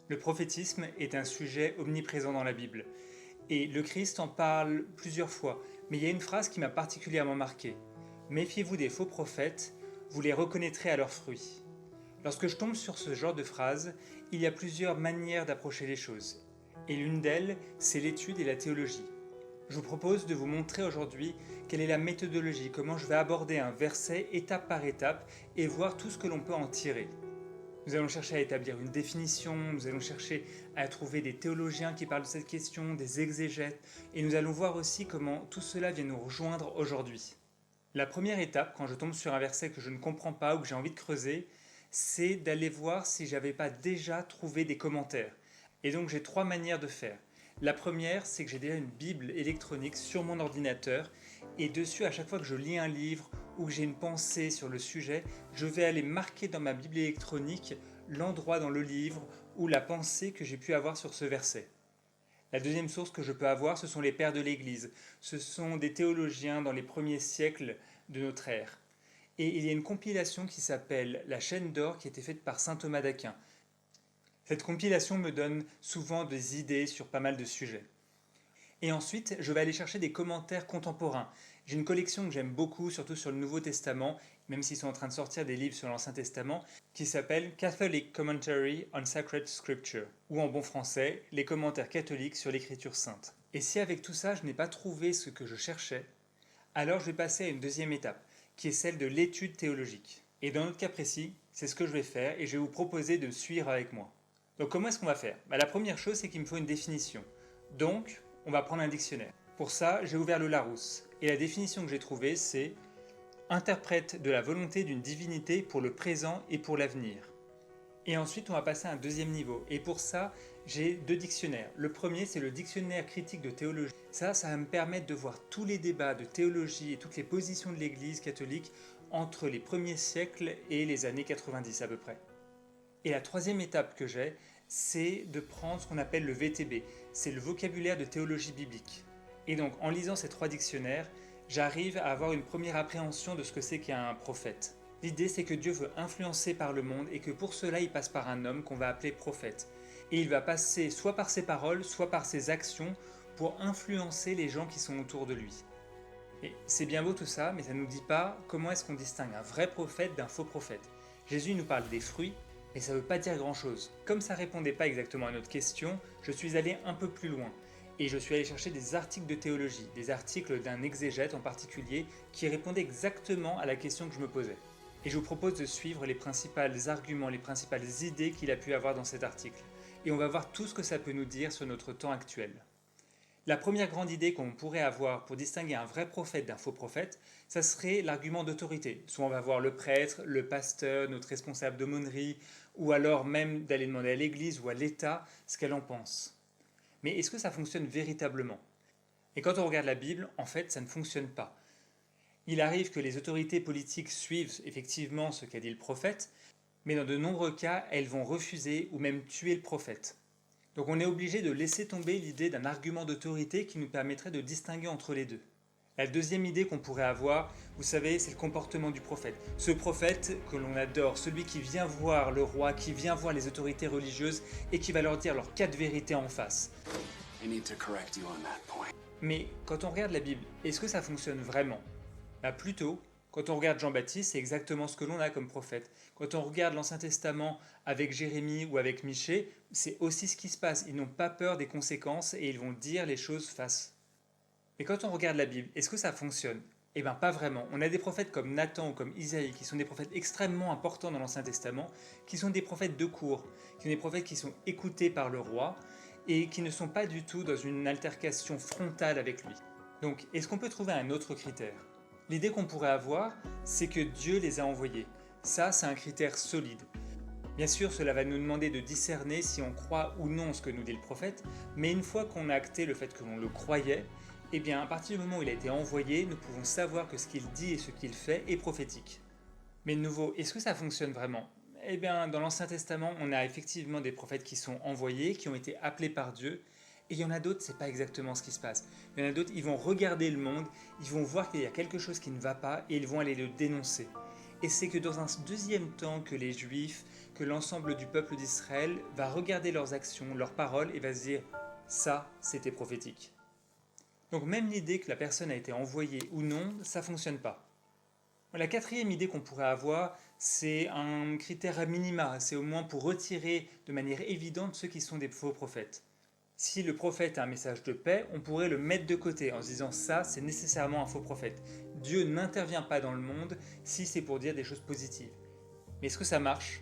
Le prophétisme est un sujet omniprésent dans la Bible. Et le Christ en parle plusieurs fois, mais il y a une phrase qui m'a particulièrement marqué. Méfiez-vous des faux prophètes, vous les reconnaîtrez à leurs fruits. Lorsque je tombe sur ce genre de phrase, il y a plusieurs manières d'approcher les choses. Et l'une d'elles, c'est l'étude et la théologie. Je vous propose de vous montrer aujourd'hui quelle est la méthodologie, comment je vais aborder un verset étape par étape et voir tout ce que l'on peut en tirer. Nous allons chercher à établir une définition, nous allons chercher à trouver des théologiens qui parlent de cette question, des exégètes, et nous allons voir aussi comment tout cela vient nous rejoindre aujourd'hui. La première étape, quand je tombe sur un verset que je ne comprends pas ou que j'ai envie de creuser, c'est d'aller voir si j'avais pas déjà trouvé des commentaires. Et donc j'ai trois manières de faire. La première, c'est que j'ai déjà une Bible électronique sur mon ordinateur et dessus, à chaque fois que je lis un livre ou que j'ai une pensée sur le sujet, je vais aller marquer dans ma Bible électronique l'endroit dans le livre ou la pensée que j'ai pu avoir sur ce verset. La deuxième source que je peux avoir, ce sont les pères de l'Église. Ce sont des théologiens dans les premiers siècles de notre ère. Et il y a une compilation qui s'appelle La chaîne d'or qui a été faite par saint Thomas d'Aquin. Cette compilation me donne souvent des idées sur pas mal de sujets. Et ensuite, je vais aller chercher des commentaires contemporains. J'ai une collection que j'aime beaucoup, surtout sur le Nouveau Testament, même s'ils sont en train de sortir des livres sur l'Ancien Testament, qui s'appelle Catholic Commentary on Sacred Scripture, ou en bon français, les commentaires catholiques sur l'Écriture sainte. Et si avec tout ça, je n'ai pas trouvé ce que je cherchais, alors je vais passer à une deuxième étape, qui est celle de l'étude théologique. Et dans notre cas précis, c'est ce que je vais faire, et je vais vous proposer de suivre avec moi. Donc comment est-ce qu'on va faire? La première chose, c'est qu'il me faut une définition. Donc, on va prendre un dictionnaire. Pour ça, j'ai ouvert le Larousse. Et la définition que j'ai trouvée, c'est interprète de la volonté d'une divinité pour le présent et pour l'avenir. Et ensuite, on va passer à un deuxième niveau. Et pour ça, j'ai deux dictionnaires. Le premier, c'est le dictionnaire critique de théologie. Ça va me permettre de voir tous les débats de théologie et toutes les positions de l'Église catholique entre les premiers siècles et les années 90 à peu près. Et la troisième étape que j'ai, c'est de prendre ce qu'on appelle le VTB, c'est le vocabulaire de théologie biblique. Et donc en lisant ces trois dictionnaires, j'arrive à avoir une première appréhension de ce que c'est qu'un prophète. L'idée c'est que Dieu veut influencer par le monde et que pour cela il passe par un homme qu'on va appeler prophète. Et il va passer soit par ses paroles, soit par ses actions pour influencer les gens qui sont autour de lui. Et c'est bien beau tout ça, mais ça ne nous dit pas comment est-ce qu'on distingue un vrai prophète d'un faux prophète. Jésus nous parle des fruits, mais ça ne veut pas dire grand-chose. Comme ça ne répondait pas exactement à notre question, je suis allé un peu plus loin. Et je suis allé chercher des articles de théologie, des articles d'un exégète en particulier, qui répondait exactement à la question que je me posais. Et je vous propose de suivre les principaux arguments, les principales idées qu'il a pu avoir dans cet article. Et on va voir tout ce que ça peut nous dire sur notre temps actuel. La première grande idée qu'on pourrait avoir pour distinguer un vrai prophète d'un faux prophète, ça serait l'argument d'autorité. Soit on va voir le prêtre, le pasteur, notre responsable d'aumônerie, ou alors même d'aller demander à l'Église ou à l'État ce qu'elle en pense. Mais est-ce que ça fonctionne véritablement? Et quand on regarde la Bible, en fait, ça ne fonctionne pas. Il arrive que les autorités politiques suivent effectivement ce qu'a dit le prophète, mais dans de nombreux cas, elles vont refuser ou même tuer le prophète. Donc on est obligé de laisser tomber l'idée d'un argument d'autorité qui nous permettrait de distinguer entre les deux. La deuxième idée qu'on pourrait avoir, vous savez, c'est le comportement du prophète. Ce prophète que l'on adore, celui qui vient voir le roi, qui vient voir les autorités religieuses et qui va leur dire leurs quatre vérités en face. Mais quand on regarde la Bible, est-ce que ça fonctionne vraiment? Plutôt, quand on regarde Jean-Baptiste, c'est exactement ce que l'on a comme prophète. Quand on regarde l'Ancien Testament avec Jérémie ou avec Michée, c'est aussi ce qui se passe. Ils n'ont pas peur des conséquences et ils vont dire les choses face. Mais quand on regarde la Bible, est-ce que ça fonctionne? Eh bien pas vraiment. On a des prophètes comme Nathan ou comme Isaïe qui sont des prophètes extrêmement importants dans l'Ancien Testament, qui sont des prophètes de cour, qui sont des prophètes qui sont écoutés par le roi et qui ne sont pas du tout dans une altercation frontale avec lui. Donc est-ce qu'on peut trouver un autre critère? L'idée qu'on pourrait avoir, c'est que Dieu les a envoyés. Ça, c'est un critère solide. Bien sûr, cela va nous demander de discerner si on croit ou non ce que nous dit le prophète, mais une fois qu'on a acté le fait que l'on le croyait, eh bien, à partir du moment où il a été envoyé, nous pouvons savoir que ce qu'il dit et ce qu'il fait est prophétique. Mais de nouveau, est-ce que ça fonctionne vraiment? Eh bien, dans l'Ancien Testament, on a effectivement des prophètes qui sont envoyés, qui ont été appelés par Dieu, et il y en a d'autres, c'est pas exactement ce qui se passe. Il y en a d'autres, ils vont regarder le monde, ils vont voir qu'il y a quelque chose qui ne va pas et ils vont aller le dénoncer. Et c'est que dans un deuxième temps que les Juifs, que l'ensemble du peuple d'Israël va regarder leurs actions, leurs paroles et va se dire ça, c'était prophétique. Donc même l'idée que la personne a été envoyée ou non, ça ne fonctionne pas. La quatrième idée qu'on pourrait avoir, c'est un critère à minima, c'est au moins pour retirer de manière évidente ceux qui sont des faux prophètes. Si le prophète a un message de paix, on pourrait le mettre de côté en se disant ça, c'est nécessairement un faux prophète. Dieu n'intervient pas dans le monde si c'est pour dire des choses positives. Mais est-ce que ça marche?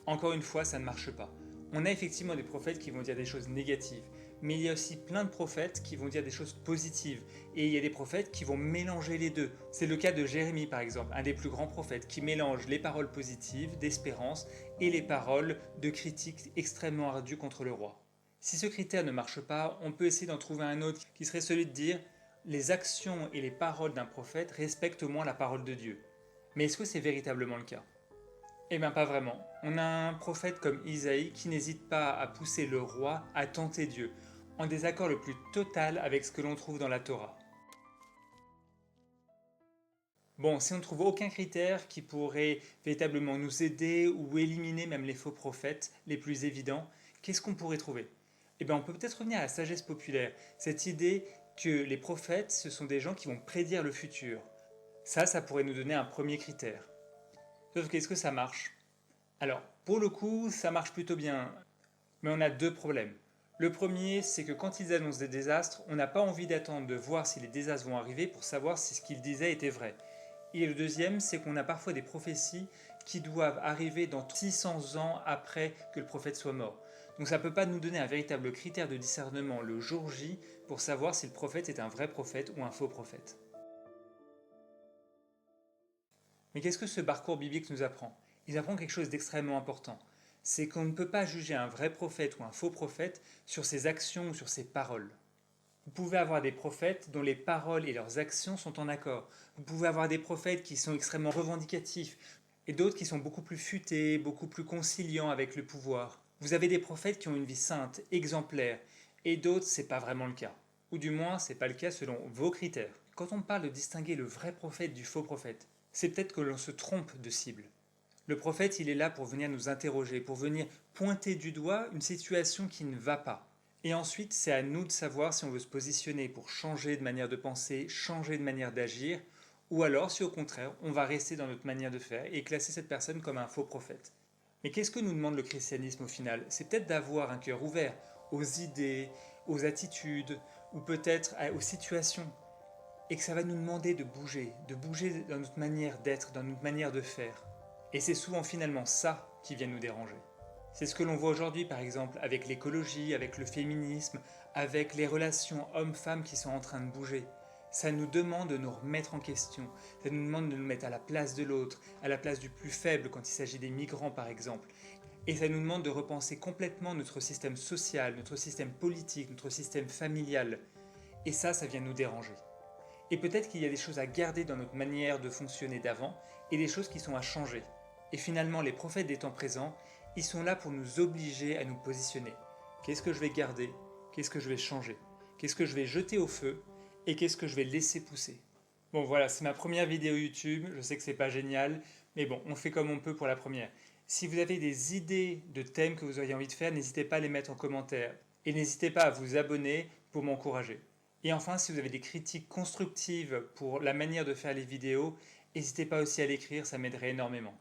Encore une fois, ça ne marche pas. On a effectivement des prophètes qui vont dire des choses négatives, mais il y a aussi plein de prophètes qui vont dire des choses positives, et il y a des prophètes qui vont mélanger les deux. C'est le cas de Jérémie par exemple, un des plus grands prophètes, qui mélange les paroles positives, d'espérance, et les paroles de critique extrêmement ardues contre le roi. Si ce critère ne marche pas, on peut essayer d'en trouver un autre qui serait celui de dire les actions et les paroles d'un prophète respectent au moins la parole de Dieu. Mais est-ce que c'est véritablement le cas? Eh bien pas vraiment. On a un prophète comme Isaïe qui n'hésite pas à pousser le roi à tenter Dieu, en désaccord le plus total avec ce que l'on trouve dans la Torah. Bon, si on ne trouve aucun critère qui pourrait véritablement nous aider ou éliminer même les faux prophètes les plus évidents, qu'est-ce qu'on pourrait trouver? Eh bien on peut peut-être revenir à la sagesse populaire, cette idée que les prophètes, ce sont des gens qui vont prédire le futur. Ça pourrait nous donner un premier critère. Sauf qu'est-ce que ça marche? Alors, pour le coup, ça marche plutôt bien, mais on a deux problèmes. Le premier, c'est que quand ils annoncent des désastres, on n'a pas envie d'attendre de voir si les désastres vont arriver pour savoir si ce qu'ils disaient était vrai. Et le deuxième, c'est qu'on a parfois des prophéties qui doivent arriver dans 600 ans après que le prophète soit mort. Donc ça ne peut pas nous donner un véritable critère de discernement le jour J pour savoir si le prophète est un vrai prophète ou un faux prophète. Mais qu'est-ce que ce parcours biblique nous apprend? Il apprend quelque chose d'extrêmement important. C'est qu'on ne peut pas juger un vrai prophète ou un faux prophète sur ses actions ou sur ses paroles. Vous pouvez avoir des prophètes dont les paroles et leurs actions sont en accord. Vous pouvez avoir des prophètes qui sont extrêmement revendicatifs et d'autres qui sont beaucoup plus futés, beaucoup plus conciliants avec le pouvoir. Vous avez des prophètes qui ont une vie sainte, exemplaire, et d'autres, c'est pas vraiment le cas. Ou du moins, c'est pas le cas selon vos critères. Quand on parle de distinguer le vrai prophète du faux prophète, c'est peut-être que l'on se trompe de cible. Le prophète, il est là pour venir nous interroger, pour venir pointer du doigt une situation qui ne va pas. Et ensuite, c'est à nous de savoir si on veut se positionner pour changer de manière de penser, changer de manière d'agir, ou alors si au contraire, on va rester dans notre manière de faire et classer cette personne comme un faux prophète. Mais qu'est-ce que nous demande le christianisme au final? C'est peut-être d'avoir un cœur ouvert aux idées, aux attitudes, ou peut-être aux situations, et que ça va nous demander de bouger dans notre manière d'être, dans notre manière de faire. Et c'est souvent finalement ça qui vient nous déranger. C'est ce que l'on voit aujourd'hui par exemple avec l'écologie, avec le féminisme, avec les relations hommes-femmes qui sont en train de bouger. Ça nous demande de nous remettre en question, ça nous demande de nous mettre à la place de l'autre, à la place du plus faible quand il s'agit des migrants par exemple. Et ça nous demande de repenser complètement notre système social, notre système politique, notre système familial. Et ça vient nous déranger. Et peut-être qu'il y a des choses à garder dans notre manière de fonctionner d'avant et des choses qui sont à changer. Et finalement, les prophètes des temps présents, ils sont là pour nous obliger à nous positionner. Qu'est-ce que je vais garder? Qu'est-ce que je vais changer? Qu'est-ce que je vais jeter au feu? Et qu'est-ce que je vais laisser pousser? Bon voilà, c'est ma première vidéo YouTube, je sais que c'est pas génial, mais bon, on fait comme on peut pour la première. Si vous avez des idées de thèmes que vous auriez envie de faire, n'hésitez pas à les mettre en commentaire. Et n'hésitez pas à vous abonner pour m'encourager. Et enfin, si vous avez des critiques constructives pour la manière de faire les vidéos, n'hésitez pas aussi à l'écrire, ça m'aiderait énormément.